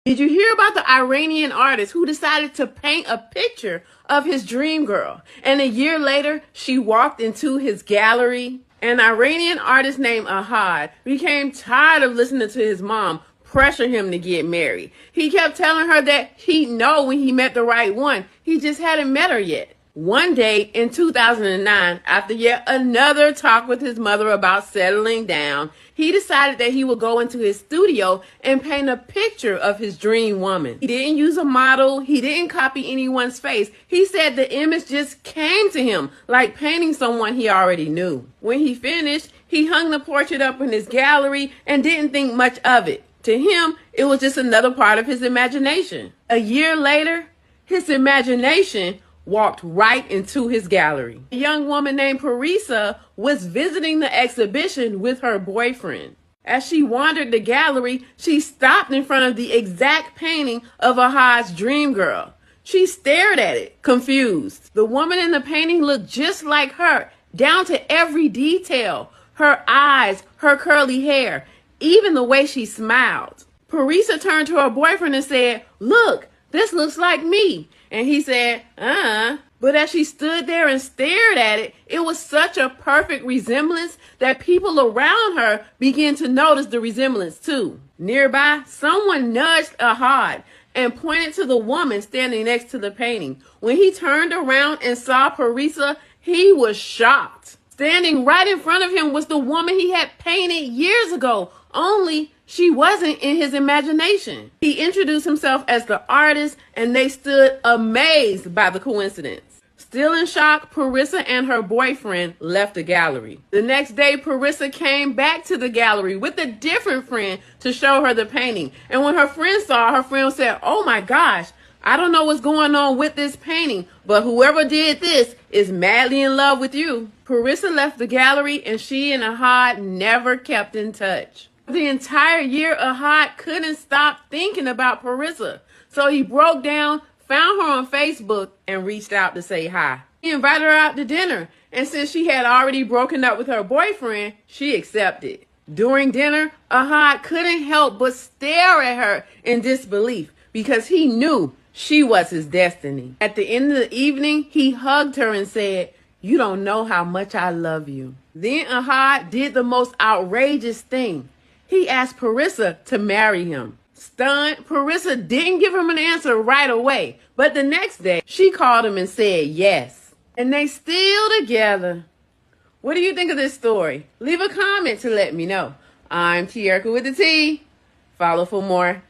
Did you hear about the Iranian artist who decided to paint a picture of his dream girl? And a year later, she walked into his gallery. An Iranian artist named Ahad became tired of listening to his mom pressure him to get married. He kept telling her that he'd know when he met the right one. He just hadn't met her yet. One day in 2009, after yet another talk with his mother about settling down, he decided that he would go into his studio and paint a picture of his dream woman. He didn't use a model. He didn't copy anyone's face. He said the image just came to him like painting someone he already knew. When he finished, he hung the portrait up in his gallery and didn't think much of it. To him, it was just another part of his imagination. A year later, his imagination walked right into his gallery. A young woman named Parisa was visiting the exhibition with her boyfriend. As she wandered the gallery, she stopped in front of the exact painting of Ahad's dream girl. She stared at it, confused. The woman in the painting looked just like her, down to every detail. Her eyes, her curly hair, even the way she smiled. Parisa turned to her boyfriend and said, "Look, this looks like me." And he said, But as she stood there and stared at it, it was such a perfect resemblance that people around her began to notice the resemblance too. Nearby, someone nudged Ahad and pointed to the woman standing next to the painting. When he turned around and saw Parisa, he was shocked. Standing right in front of him was the woman he had painted years ago, only she wasn't in his imagination. He introduced himself as the artist, and they stood amazed by the coincidence. Still in shock, Parisa and her boyfriend left the gallery. The next day, Parisa came back to the gallery with a different friend to show her the painting. And when her friend saw, her friend said, "Oh my gosh, I don't know what's going on with this painting, but whoever did this is madly in love with you." Parisa left the gallery, and she and Ahad never kept in touch. The entire year, Ahad couldn't stop thinking about Parisa. So he broke down, found her on Facebook, and reached out to say hi. He invited her out to dinner, and since she had already broken up with her boyfriend, she accepted. During dinner, Ahad couldn't help but stare at her in disbelief because he knew she was his destiny. At the end of the evening, he hugged her and said, "You don't know how much I love you." Then Ahad did the most outrageous thing. He asked Parisa to marry him. Stunned, Parisa didn't give him an answer right away, but the next day, she called him and said yes. And they still together. What do you think of this story? Leave a comment to let me know. I'm Tierica with the T. Follow for more.